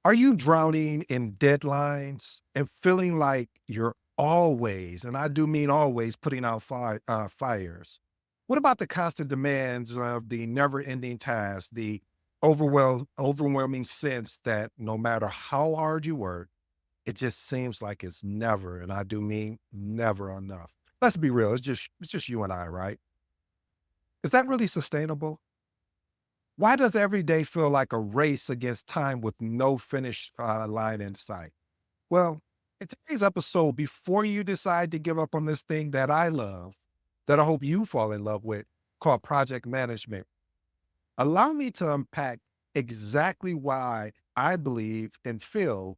Are you drowning in deadlines and feeling like you're always, and I do mean always, putting out fires? What about the constant demands of the never ending tasks, the overwhelming sense that no matter how hard you work, it just seems like it's never, and I do mean never enough? Let's be real. It's just you and I, right? Is that really sustainable? Why does every day feel like a race against time with no finish line in sight? Well, in today's episode, before you decide to give up on this thing that I love, that I hope you fall in love with, called project management, allow me to unpack exactly why I believe and feel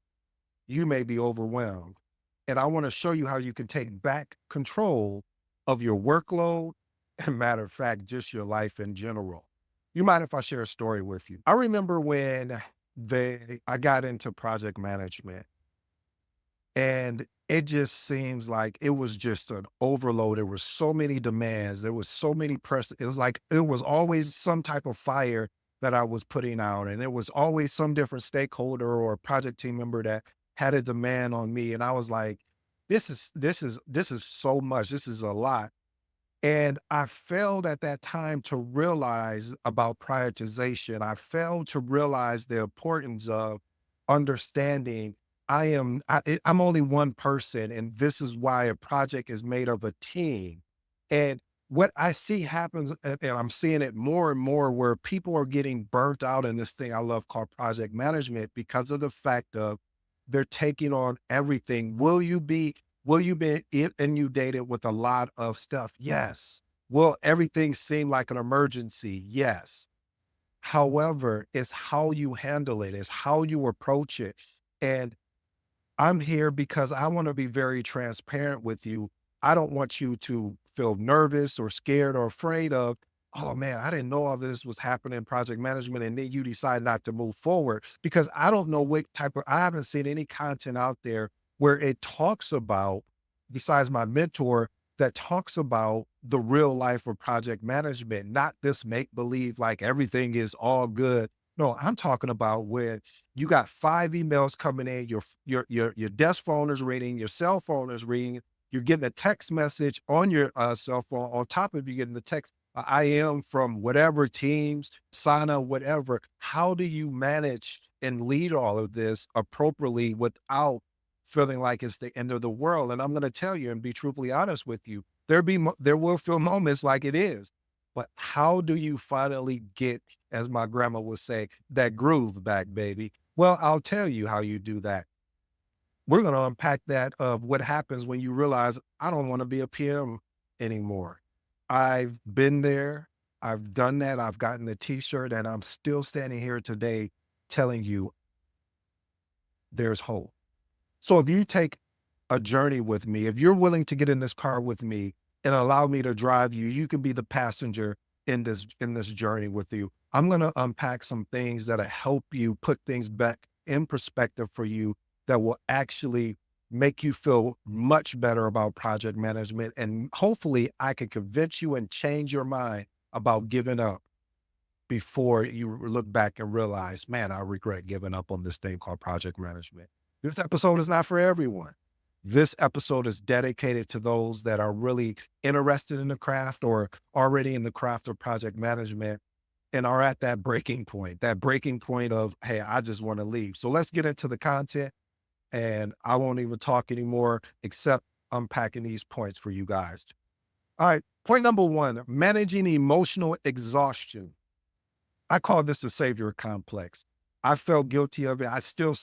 you may be overwhelmed. And I want to show you how you can take back control of your workload and, matter of fact, just your life in general. You mind if I share a story with you? I remember when I got into project management, and it just seems like it was just an overload. There were so many demands. There was so many press. It was like it was always some type of fire that I was putting out. And it was always some different stakeholder or project team member that had a demand on me. And I was like, this is so much. This is a lot. And I failed at that time to realize about prioritization. I failed to realize the importance of understanding I'm only one person, and this is why a project is made of a team. And what I see happens, and I'm seeing it more and more, where people are getting burnt out in this thing I love called project management because of the fact of they're taking on everything. Will you be inundated with a lot of stuff? Yes. Will everything seem like an emergency? Yes. However, it's how you handle it, it's how you approach it. And I'm here because I want to be very transparent with you. I don't want you to feel nervous or scared or afraid of, oh man, I didn't know all this was happening in project management. And then you decide not to move forward because I don't know I haven't seen any content out there where it talks about, besides my mentor, that talks about the real life of project management, not this make believe like everything is all good. No, I'm talking about when you got 5 emails coming in, your desk phone is ringing, your cell phone is ringing, you're getting a text message on your, cell phone, on top of you getting the text, I am from whatever teams, Sana, whatever. How do you manage and lead all of this appropriately without feeling like it's the end of the world? And I'm gonna tell you and be truthfully honest with you, there will feel moments like it is, but how do you finally get, as my grandma would say, that groove back, baby? Well, I'll tell you how you do that. We're going to unpack that of what happens when you realize I don't want to be a PM anymore. I've been there. I've done that. I've gotten the t-shirt and I'm still standing here today telling you there's hope. So if you take a journey with me, if you're willing to get in this car with me and allow me to drive you, you can be the passenger in this journey with you. I'm going to unpack some things that'll help you put things back in perspective for you that will actually make you feel much better about project management. And hopefully I can convince you and change your mind about giving up before you look back and realize, man, I regret giving up on this thing called project management. This episode is not for everyone. This episode is dedicated to those that are really interested in the craft or already in the craft of project management and are at that breaking point of, hey, I just want to leave. So let's get into the content, and I won't even talk anymore except unpacking these points for you guys. All right. Point number one, managing emotional exhaustion. I call this the savior complex. I felt guilty of it. I still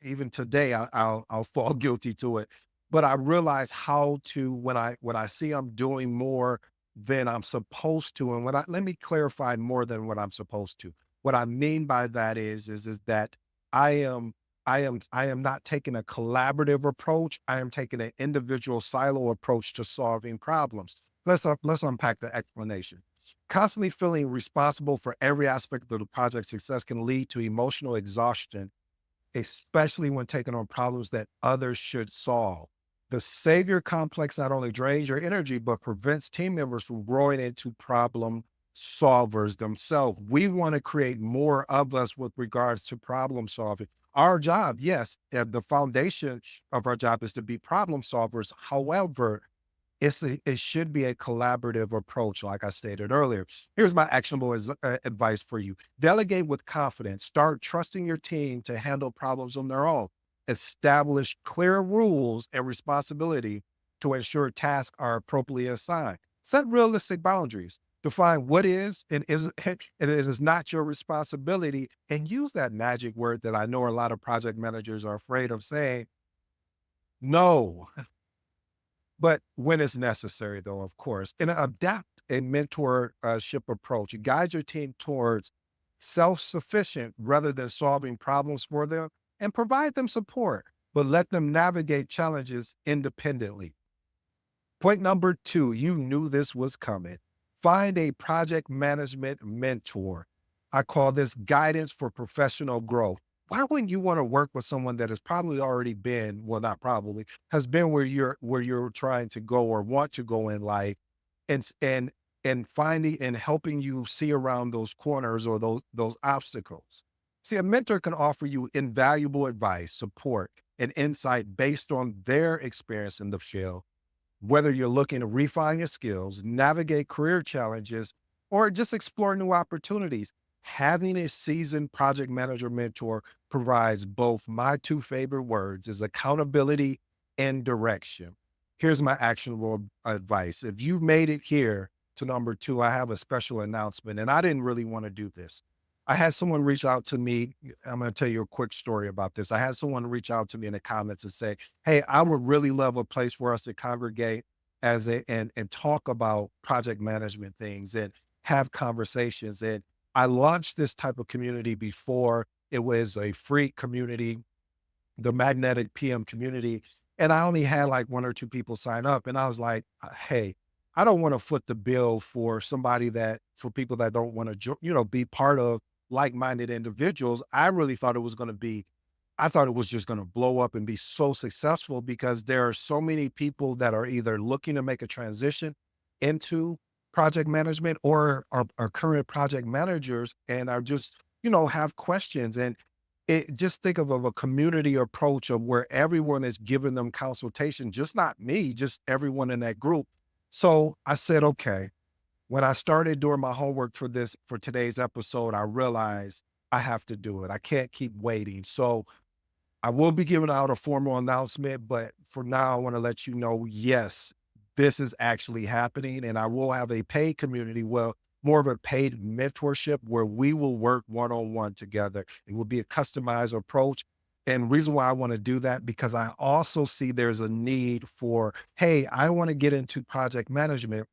even today, I'll fall guilty to it. But I realize how to, when I see I'm doing more than I'm supposed to. And let me clarify more than what I'm supposed to. What I mean by that is that I am, I am not taking a collaborative approach. I am taking an individual silo approach to solving problems. Let's unpack the explanation. Constantly feeling responsible for every aspect of the project's success can lead to emotional exhaustion, especially when taking on problems that others should solve. The savior complex not only drains your energy, but prevents team members from growing into problem solvers themselves. We want to create more of us with regards to problem solving. Our job, yes, the foundation of our job is to be problem solvers. However, it should be a collaborative approach, like I stated earlier. Here's my actionable advice for you. Delegate with confidence. Start trusting your team to handle problems on their own. Establish clear rules and responsibility to ensure tasks are appropriately assigned. Set realistic boundaries. Define what is and is and it is not your responsibility, and use that magic word that I know a lot of project managers are afraid of saying, no. But when it's necessary, though, of course, and adapt a mentorship approach. You guide your team towards self-sufficient rather than solving problems for them, and provide them support, but let them navigate challenges independently. Point number two, you knew this was coming. Find a project management mentor. I call this guidance for professional growth. Why wouldn't you want to work with someone that has probably already been, well, not probably, has been where you're trying to go or want to go in life, and and finding and helping you see around those corners or those obstacles. See, a mentor can offer you invaluable advice, support, and insight based on their experience in the field, whether you're looking to refine your skills, navigate career challenges, or just explore new opportunities. Having a seasoned project manager mentor provides both my two favorite words is accountability and direction. Here's my actionable advice. If you made it here to number two, I have a special announcement, and I didn't really want to do this. I had someone reach out to me. I'm going to tell you a quick story about this. I had someone reach out to me in the comments and say, "Hey, I would really love a place for us to congregate and talk about project management things and have conversations." And I launched this type of community before. It was a free community, the magnetic PM community. And I only had like one or two people sign up. And I was like, hey, I don't want to foot the bill for for people that don't want to, be part of like-minded individuals. I really thought it was going to be, I thought it was just going to blow up and be so successful because there are so many people that are either looking to make a transition into project management or are current project managers and are just, have questions. And just think of a community approach of where everyone is giving them consultation, just not me, just everyone in that group. So I said, okay, when I started doing my homework for today's episode, I realized I have to do it. I can't keep waiting. So I will be giving out a formal announcement, but for now, I want to let you know, yes, this is actually happening. And I will have a paid community, well, more of a paid mentorship where we will work one-on-one together. It will be a customized approach. And reason why I want to do that, because I also see there's a need for, hey, I want to get into project management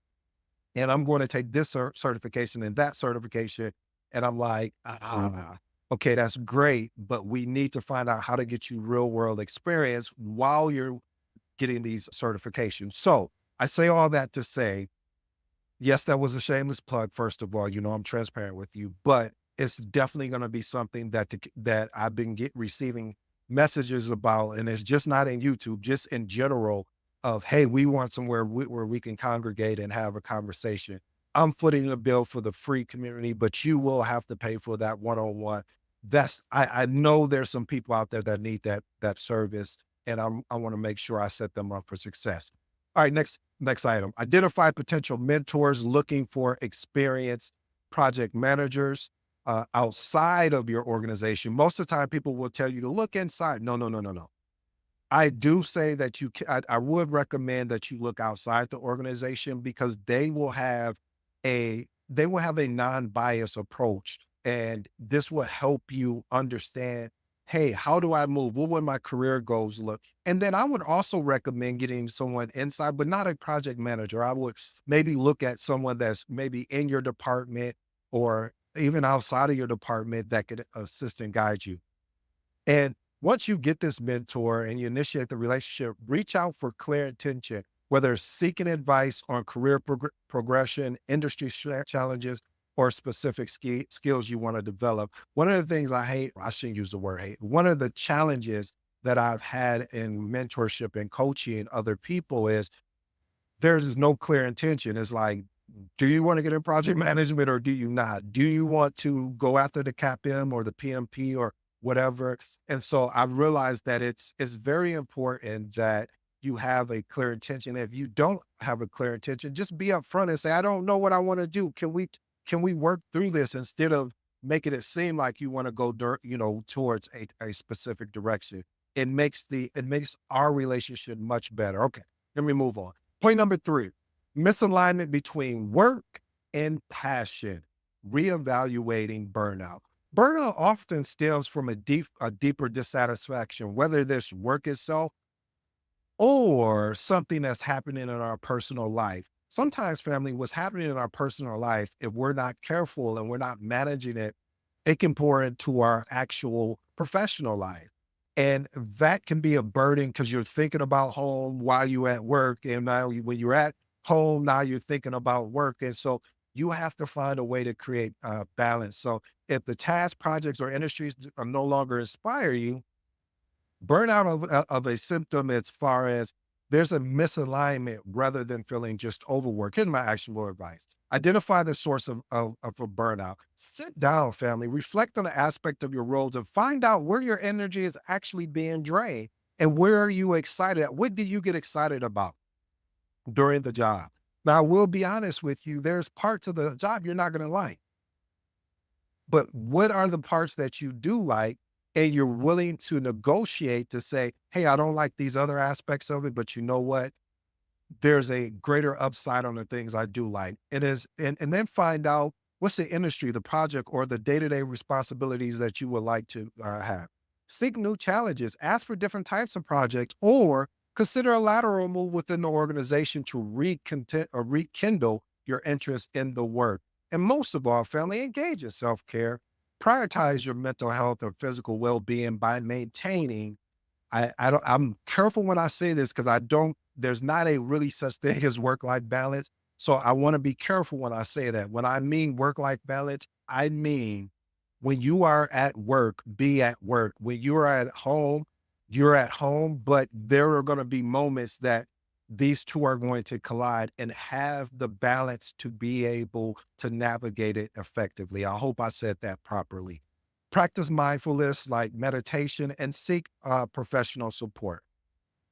and I'm going to take this certification and that certification. And I'm like, okay, that's great, but we need to find out how to get you real world experience while you're getting these certifications. So I say all that to say, yes, that was a shameless plug. First of all, I'm transparent with you, but it's definitely going to be something that I've been receiving messages about, and it's just not in YouTube, just in general of, hey, we want somewhere where we can congregate and have a conversation. I'm footing the bill for the free community, but you will have to pay for that one-on-one. I know there's some people out there that need that service, and I want to make sure I set them up for success. All right, next item. Identify potential mentors looking for experienced project managers outside of your organization. Most of the time, people will tell you to look inside. No, no, no, no, no. I do say that I would recommend that you look outside the organization because they will have a non-bias approach, and this will help you understand, hey, how do I move? What would my career goals look? And then I would also recommend getting someone inside, but not a project manager. I would maybe look at someone that's maybe in your department or even outside of your department that could assist and guide you. And once you get this mentor and you initiate the relationship, reach out for clear intention, whether it's seeking advice on career progression, industry challenges, or specific skills you want to develop. One of the things I shouldn't use the word hate. One of the challenges that I've had in mentorship and coaching other people is there's no clear intention. It's like, do you want to get in project management or do you not? Do you want to go after the CAPM or the PMP or whatever. And so I've realized that it's very important that you have a clear intention. If you don't have a clear intention, just be upfront and say, I don't know what I want to do. Can we work through this instead of making it seem like you want to go towards a specific direction. It makes our relationship much better. Okay, let me move on. Point number three, misalignment between work and passion, reevaluating burnout. Burnout often stems from a deeper dissatisfaction, whether this work itself or something that's happening in our personal life. Sometimes, family, what's happening in our personal life, if we're not careful and we're not managing it, it can pour into our actual professional life. And that can be a burden because you're thinking about home while you're at work. And now, when you're at home, now you're thinking about work. And so you have to find a way to create balance. So if the tasks, projects, or industries are no longer inspire you, burnout of a symptom as far as there's a misalignment rather than feeling just overworked. Here's my actionable advice. Identify the source of a burnout. Sit down, family, reflect on the aspect of your roles and find out where your energy is actually being drained and where are you excited at? What do you get excited about during the job? Now, I will be honest with you, there's parts of the job you're not going to like, but what are the parts that you do like? And you're willing to negotiate to say, hey, I don't like these other aspects of it, but you know what? There's a greater upside on the things I do like. It is, and then find out what's the industry, the project, or the day-to-day responsibilities that you would like to have. Seek new challenges, ask for different types of projects, or consider a lateral move within the organization to rekindle your interest in the work. And most of all, family, engage in self-care. Prioritize your mental health or physical well-being by maintaining. I'm careful when I say this because there's not a really such thing as work-life balance. So I want to be careful when I say that. When I mean work-life balance, I mean when you are at work, be at work. When you are at home, you're at home, but there are going to be moments that these two are going to collide and have the balance to be able to navigate it effectively. I hope I said that properly. Practice mindfulness like meditation and seek professional support.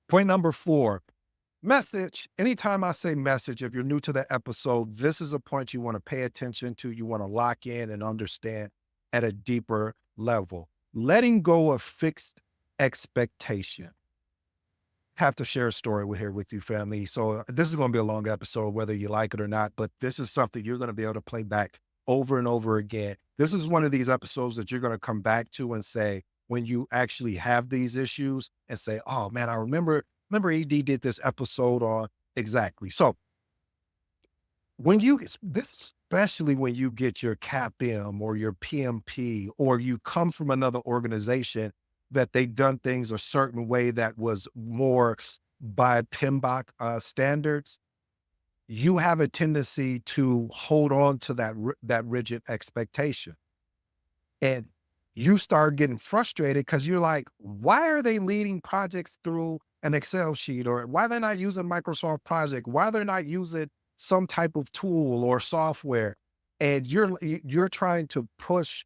Point number four, message. Anytime I say message, if you're new to the episode, this is a point you want to pay attention to. You want to lock in and understand at a deeper level. Letting go of fixed expectation. Have to share a story with you, family. So this is going to be a long episode, whether you like it or not, but this is something you're going to be able to play back over and over again. This is one of these episodes that you're going to come back to and say, when you actually have these issues and say, oh man, I remember ED did this episode on exactly. So especially when you get your CAPM or your PMP, or you come from another organization that they done things a certain way that was more by PMBOK standards, you have a tendency to hold on to that rigid expectation. And you start getting frustrated because you're like, why are they leading projects through an Excel sheet? Or why they're not using Microsoft Project? Why they're not using some type of tool or software? And you're trying to push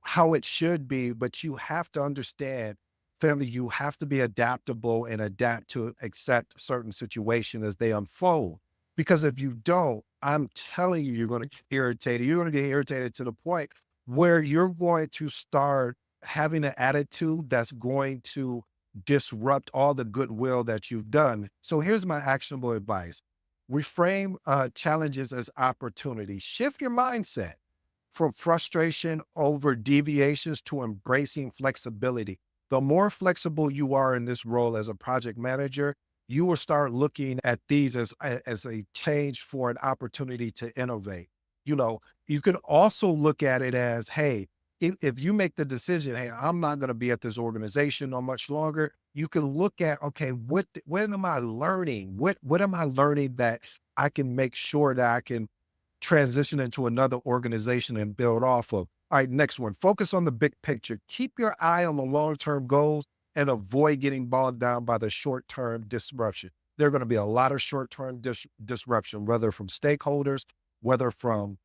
how it should be, but you have to understand, family, you have to be adaptable and adapt to accept certain situations as they unfold. Because if you don't, I'm telling you, you're going to get irritated. You're going to get irritated to the point where you're going to start having an attitude that's going to disrupt all the goodwill that you've done. So here's my actionable advice. Reframe challenges as opportunities. Shift your mindset from frustration over deviations to embracing flexibility. The more flexible you are in this role as a project manager, you will start looking at these as a change for an opportunity to innovate. You could also look at it as, hey, if you make the decision, hey, I'm not going to be at this organization no much longer, you can look at, okay, what am I learning? What am I learning that I can make sure that I can transition into another organization and build off of? All right, next one, focus on the big picture. Keep your eye on the long-term goals and avoid getting bogged down by the short-term disruption. There are going to be a lot of short-term disruption, whether from stakeholders, whether from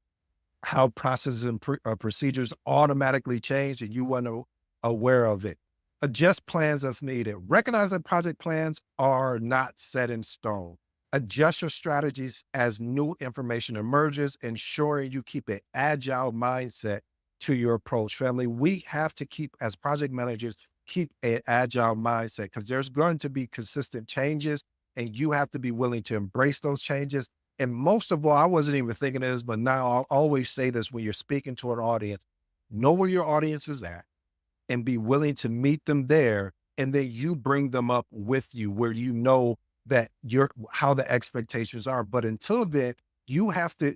how processes and procedures automatically change, and you want to aware of it. Adjust plans as needed. Recognize that project plans are not set in stone. Adjust your strategies as new information emerges, ensuring you keep an agile mindset to your approach. Family, we have to keep, as project managers, keep an agile mindset because there's going to be consistent changes and you have to be willing to embrace those changes. And most of all, I wasn't even thinking of this, but now I'll always say this when you're speaking to an audience, know where your audience is at and be willing to meet them there. And then you bring them up with you where you know that you're how the expectations are. But until then, you have to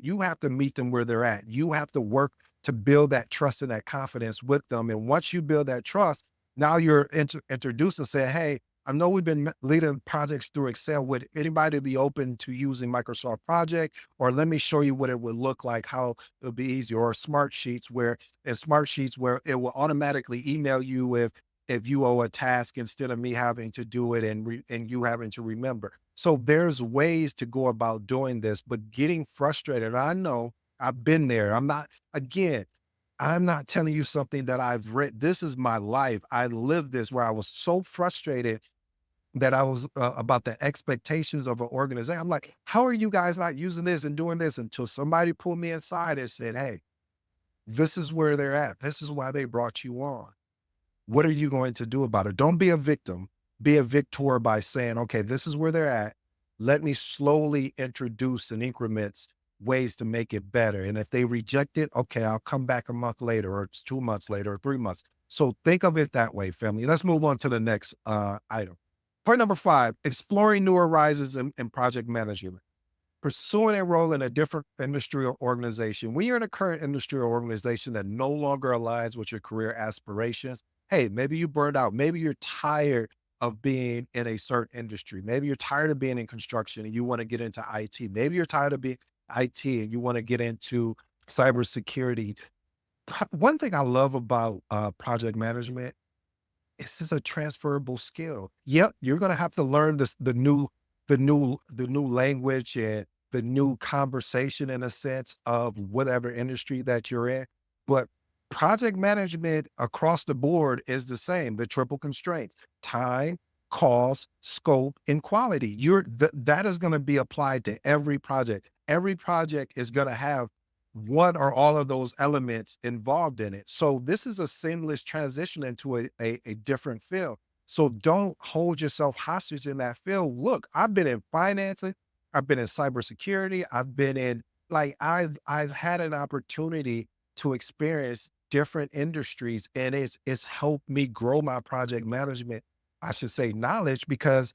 meet them where they're at. You have to work to build that trust and that confidence with them. And once you build that trust, now you're introduced and say, hey, I know we've been leading projects through Excel. Would anybody be open to using Microsoft Project? Or let me show you what it would look like, how it would be easier. Or smart sheets where it will automatically email you if you owe a task instead of me having to do it and you having to remember. So there's ways to go about doing this, but getting frustrated. I know I've been there. Again, I'm not telling you something that I've read. This is my life. I lived this where I was so frustrated that I was about the expectations of an organization. I'm like, how are you guys not using this and doing this? Until somebody pulled me aside and said, hey, this is where they're at. This is why they brought you on. What are you going to do about it? Don't be a victim. Be a victor by saying, okay, this is where they're at. Let me slowly introduce in increments ways to make it better. And if they reject it, okay, I'll come back a month later, or it's 2 months later, or 3 months. So think of it that way, family. Let's move on to the next item. Point number 5, exploring new horizons in project management. Pursuing a role in a different industry or organization. When you're in a current industry or organization that no longer aligns with your career aspirations, hey, maybe you burned out. Maybe you're tired of being in a certain industry. Maybe you're tired of being in construction and you want to get into IT. Maybe you're tired of being IT and you want to get into cybersecurity. One thing I love about project management, this is a transferable skill. Yep, you're going to have to learn the new language and the new conversation in a sense of whatever industry that you're in. But project management across the board is the same. The triple constraints: time, cost, scope, and quality. That is going to be applied to every project. Every project is going to have one or all of those elements involved in it. So this is a seamless transition into a different field. So don't hold yourself hostage in that field. Look, I've been in financing, I've been in cybersecurity, I've been in I've had an opportunity to experience different industries, and it's helped me grow my project management, I should say, knowledge, because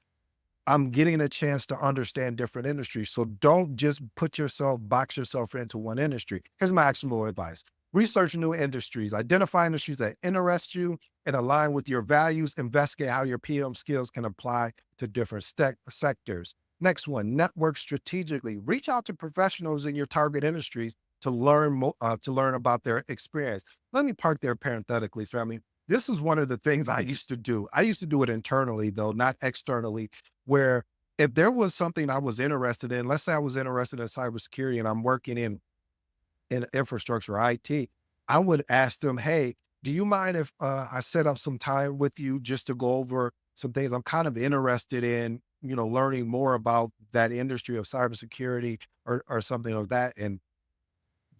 I'm getting a chance to understand different industries. So don't just box yourself into one industry. Here's my actionable advice. Research new industries, identify industries that interest you and align with your values, investigate how your PM skills can apply to different sectors. Next one, network strategically. Reach out to professionals in your target industries to learn about their experience. Let me park there parenthetically, family. This is one of the things I used to do. I used to do it internally, though, not externally, where if there was something I was interested in, let's say I was interested in cybersecurity and I'm working in infrastructure or IT, I would ask them, hey, do you mind if I set up some time with you just to go over some things I'm kind of interested in, learning more about that industry of cybersecurity or something of that. And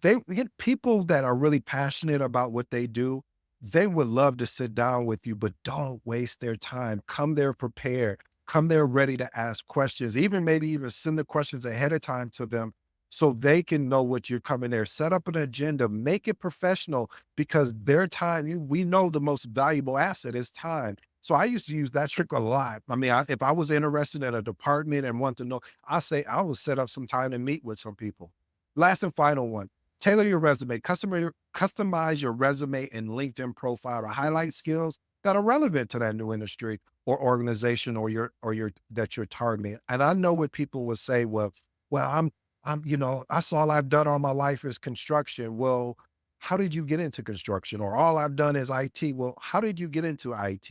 they get people that are really passionate about what they do. They would love to sit down with you, but don't waste their time. Come there prepared. Come there ready to ask questions, maybe even send the questions ahead of time to them so they can know what you're coming there. Set up an agenda, make it professional, because their time, we know the most valuable asset is time. So I used to use that trick a lot. I mean, if I was interested in a department and want to know, I would set up some time to meet with some people. Last and final one, tailor your resume, customize your resume and LinkedIn profile to highlight skills that are relevant to that new industry or organization that you're targeting. And I know what people would say, well, that's all I've done all my life is construction. Well, how did you get into construction? Or all I've done is IT. Well, how did you get into IT?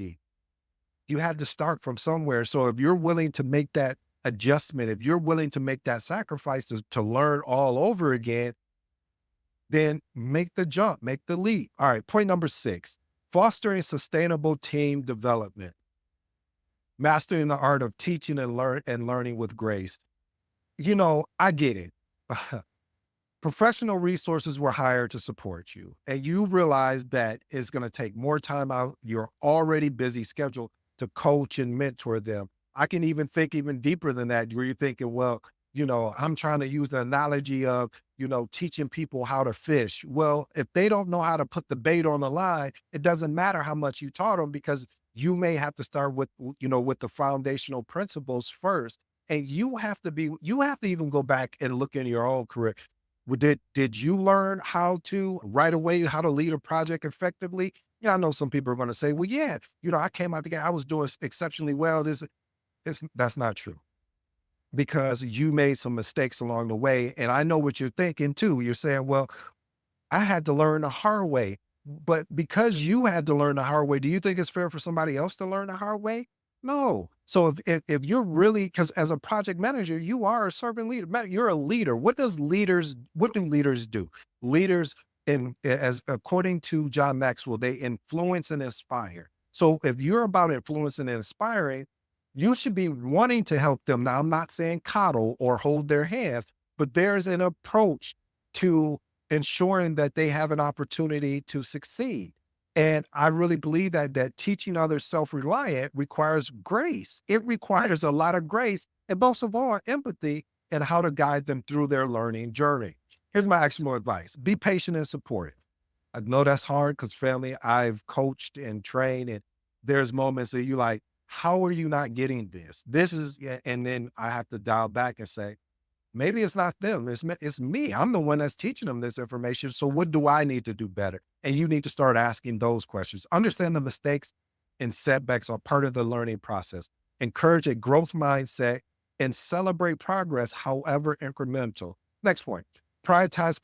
You had to start from somewhere. So if you're willing to make that adjustment, if you're willing to make that sacrifice to learn all over again, then make the jump, make the leap. All right. Point number 6, Fostering sustainable team development, mastering the art of teaching and learning with grace. I get it. Professional resources were hired to support you, and you realize that it's going to take more time out your already busy schedule to coach and mentor them. I can even think even deeper than that, where you're thinking, well, I'm trying to use the analogy of, teaching people how to fish. Well, if they don't know how to put the bait on the line, it doesn't matter how much you taught them, because you may have to start with the foundational principles first. And you have to even go back and look in your own career. Did you learn how to right away how to lead a project effectively? Yeah, I know some people are going to say, well, yeah, I came out together, I was doing exceptionally well. That's not true, because you made some mistakes along the way. And I know what you're thinking too. You're saying, well, I had to learn the hard way. But because you had to learn the hard way, do you think it's fair for somebody else to learn the hard way? No. So if you're really, because as a project manager, you are a servant leader. You're a leader. What do leaders do? Leaders, as according to John Maxwell, they influence and inspire. So if you're about influencing and inspiring, you should be wanting to help them. Now, I'm not saying coddle or hold their hands, but there's an approach to ensuring that they have an opportunity to succeed. And I really believe that teaching others self-reliant requires grace. It requires a lot of grace, and most of all, empathy, and how to guide them through their learning journey. Here's my actionable advice: be patient and supportive. I know that's hard, because family, I've coached and trained, and there's moments that you like, how are you not getting this? This is, yeah, and then I have to dial back and say, maybe it's not them. It's me. I'm the one that's teaching them this information. So what do I need to do better? And you need to start asking those questions. Understand the mistakes and setbacks are part of the learning process. Encourage a growth mindset and celebrate progress, however incremental. Next point: prioritize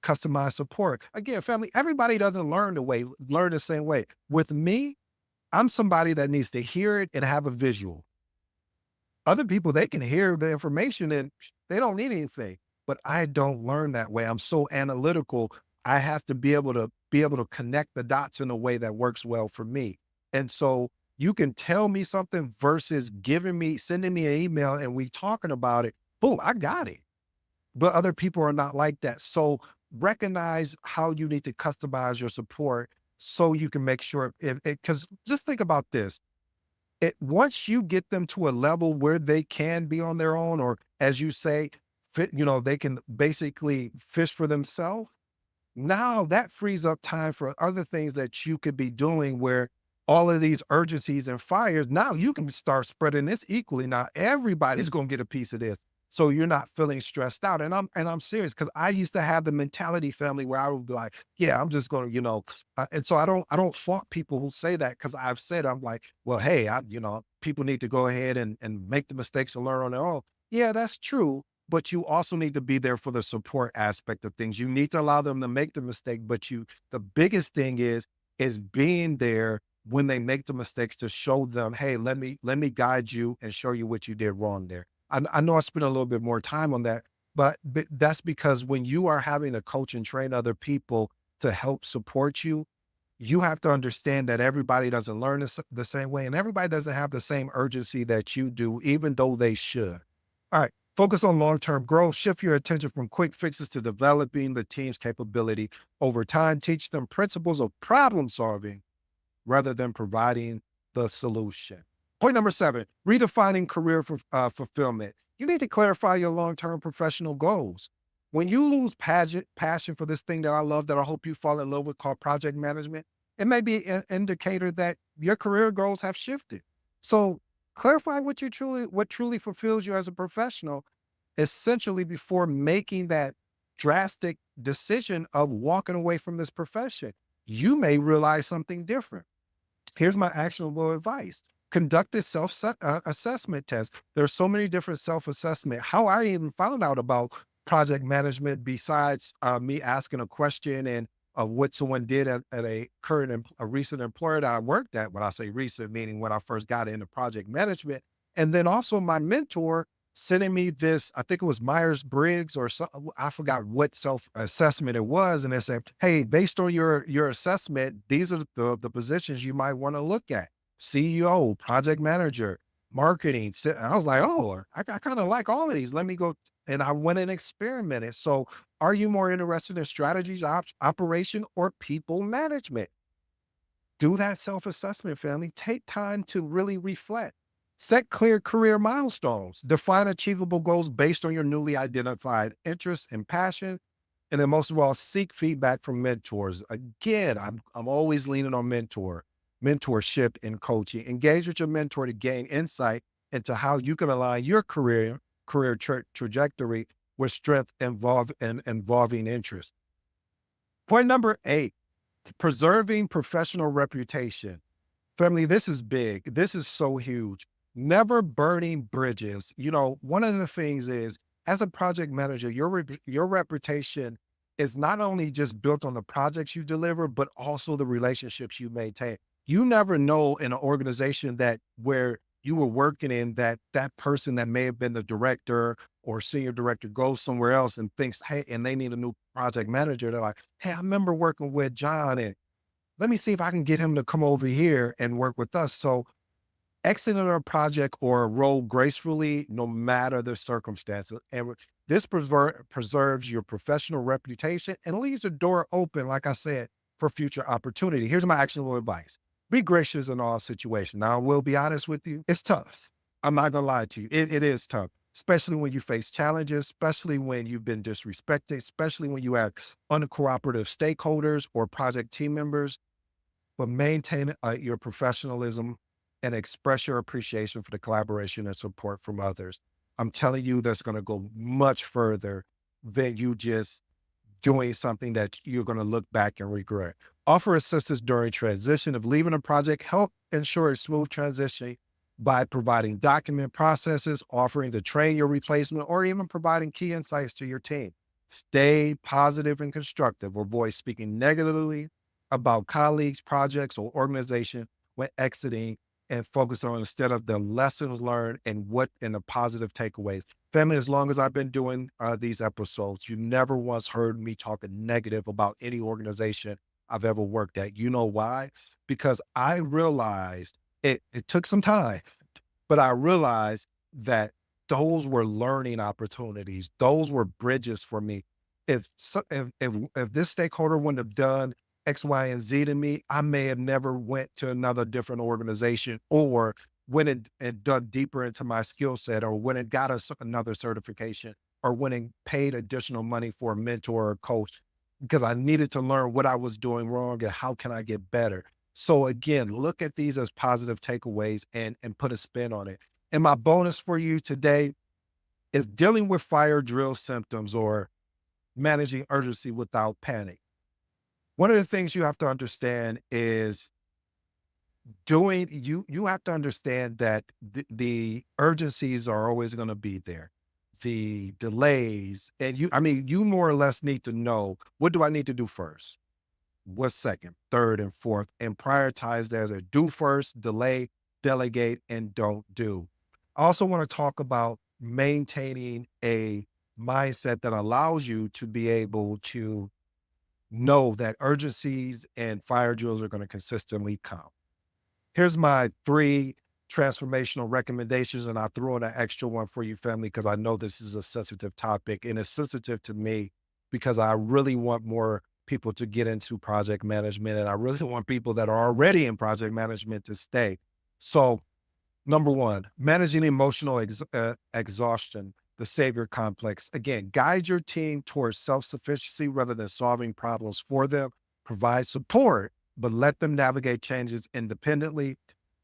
customized support. Again, family, everybody doesn't learn the same way. With me, I'm somebody that needs to hear it and have a visual. Other people, they can hear the information and they don't need anything, but I don't learn that way. I'm so analytical. I have to be able to connect the dots in a way that works well for me. And so you can tell me something versus sending me an email and we talking about it. Boom, I got it. But other people are not like that. So recognize how you need to customize your support so you can make sure because just think about this: once you get them to a level where they can be on their own, or as you say, they can basically fish for themselves. Now that frees up time for other things that you could be doing, where all of these urgencies and fires, now you can start spreading this equally. Now everybody's going to get a piece of this. So you're not feeling stressed out. And I'm serious, because I used to have the mentality, family, where I would be like, yeah, I'm just going to, and so I don't fault people who say that, because I've said, I'm like, well, hey, people need to go ahead and make the mistakes and learn on their own. Yeah, that's true. But you also need to be there for the support aspect of things. You need to allow them to make the mistake, but the biggest thing is being there when they make the mistakes, to show them, hey, let me guide you and show you what you did wrong there. I know I spent a little bit more time on that, but that's because when you are having to coach and train other people to help support you, you have to understand that everybody doesn't learn the same way, and everybody doesn't have the same urgency that you do, even though they should. All right. Focus on long-term growth. Shift your attention from quick fixes to developing the team's capability over time. Teach them principles of problem solving rather than providing the solution. Point number 7, redefining career fulfillment. You need to clarify your long-term professional goals. When you lose passion for this thing that I love, that I hope you fall in love with, called project management, it may be an indicator that your career goals have shifted. So clarify what truly fulfills you as a professional, essentially, before making that drastic decision of walking away from this profession. You may realize something different. Here's my actionable advice: conduct a assessment test. There's so many different self-assessment. How I even found out about project management, besides me asking a question and what someone did at a recent employer that I worked at. When I say recent, meaning when I first got into project management, and then also my mentor. sending me this, I think it was Myers-Briggs or so, I forgot what self-assessment it was. And they said, hey, based on your assessment, these are the positions you might want to look at. CEO, project manager, marketing. I was like, oh, I kind of like all of these. Let me go. And I went and experimented. So are you more interested in strategies, operation, or people management? Do that self-assessment, family. Take time to really reflect. Set clear career milestones. Define achievable goals based on your newly identified interests and passion. And then most of all, seek feedback from mentors. Again, I'm always leaning on mentorship and coaching. Engage with your mentor to gain insight into how you can align your career trajectory with strength and involving interest. Point number 8, preserving professional reputation. Family, this is big. This is so huge. Never burning bridges. One of the things is, as a project manager, your reputation is not only just built on the projects you deliver, but also the relationships you maintain. You never know in an organization that where you were working in, that person that may have been the director or senior director goes somewhere else and thinks, hey, and they need a new project manager. They're like, hey, I remember working with John, and let me see if I can get him to come over here and work with us. So exiting a project or a role gracefully, no matter the circumstances. And this preserves your professional reputation and leaves the door open, like I said, for future opportunity. Here's my actionable advice. Be gracious in all situations. Now, I will be honest with you. It's tough. I'm not going to lie to you. It is tough, especially when you face challenges, especially when you've been disrespected, especially when you have uncooperative stakeholders or project team members. But maintain your professionalism and express your appreciation for the collaboration and support from others. I'm telling you, that's going to go much further than you just doing something that you're going to look back and regret. Offer assistance during transition. If leaving a project, help ensure a smooth transition by providing document processes, offering to train your replacement, or even providing key insights to your team. Stay positive and constructive. Avoid speaking negatively about colleagues, projects, or organization when exiting, and focus on instead of the lessons learned and the positive takeaways. Family, as long as I've been doing these episodes, you never once heard me talking negative about any organization I've ever worked at. You know why? Because I realized it took some time, but I realized that those were learning opportunities. Those were bridges for me. If this stakeholder wouldn't have done X, Y, and Z to me, I may have never went to another different organization or went and dug deeper into my skill set, or went and got another certification, or went and paid additional money for a mentor or coach, because I needed to learn what I was doing wrong and how can I get better. So again, look at these as positive takeaways and put a spin on it. And my bonus for you today is dealing with fire drill symptoms or managing urgency without panic. One of the things you have to understand is you have to understand that the urgencies are always going to be there. The delays, and you more or less need to know, what do I need to do first? What's second, third, and fourth, and prioritize that as a do first, delay, delegate, and don't do. I also want to talk about maintaining a mindset that allows you to be able to know that urgencies and fire drills are going to consistently come. Here's my 3 transformational recommendations, and I throw in an extra one for you, family, because I know this is a sensitive topic, and it's sensitive to me because I really want more people to get into project management, and I really want people that are already in project management to stay. So, number 1, managing emotional exhaustion, the savior complex. Again, guide your team towards self-sufficiency rather than solving problems for them. Provide support, but let them navigate changes independently.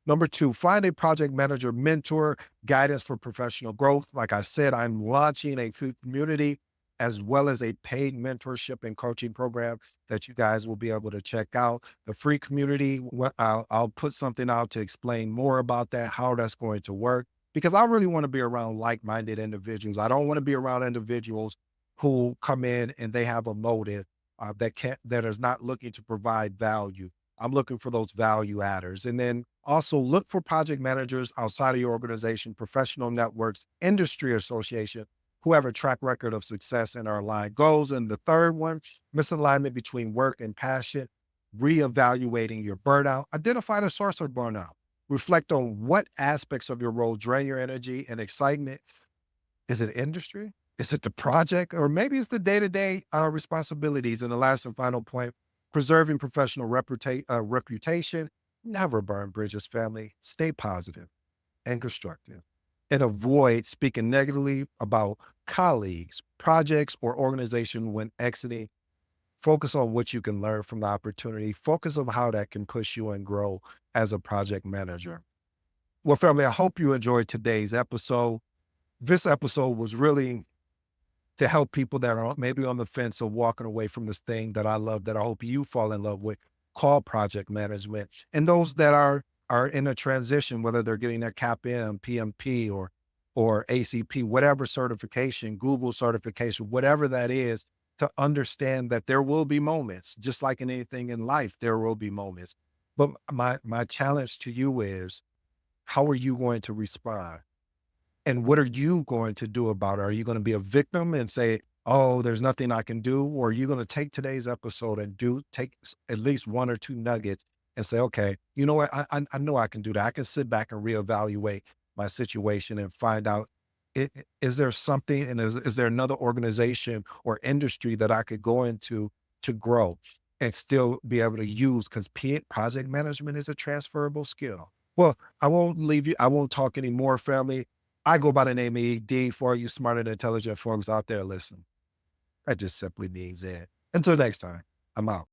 Number 2, find a project manager mentor, guidance for professional growth. Like I said, I'm launching a community as well as a paid mentorship and coaching program that you guys will be able to check out. The free community, I'll put something out to explain more about that, how that's going to work, because I really want to be around like-minded individuals. I don't want to be around individuals who come in and they have a motive that is not looking to provide value. I'm looking for those value adders. And then also look for project managers outside of your organization, professional networks, industry association, who have a track record of success and are aligned goals. And the third one, misalignment between work and passion, reevaluating your burnout, identify the source of burnout, reflect on what aspects of your role drain your energy and excitement. Is it industry? Is it the project? Or maybe it's the day-to-day responsibilities. And the last and final point, preserving professional reputation. Never burn bridges, family. Stay positive and constructive. And avoid speaking negatively about colleagues, projects, or organization when exiting. Focus on what you can learn from the opportunity. Focus on how that can push you and grow as a project manager. Well, family, I hope you enjoyed today's episode. This episode was really to help people that are maybe on the fence of walking away from this thing that I love, that I hope you fall in love with, called project management. And those that are in a transition, whether they're getting their CAPM, PMP, or ACP, whatever certification, Google certification, whatever that is, to understand that there will be moments, just like in anything in life, there will be moments. But my challenge to you is, how are you going to respond? And what are you going to do about it? Are you going to be a victim and say, oh, there's nothing I can do? Or are you going to take today's episode and take at least one or two nuggets and say, okay, you know what? I know I can do that. I can sit back and reevaluate my situation and find out, is there something, and is there another organization or industry that I could go into to grow and still be able to use? Because project management is a transferable skill. Well, I won't leave you. I won't talk anymore, family. I go by the name of ED. For you smart and intelligent folks out there, listen, that just simply means it. Until next time, I'm out.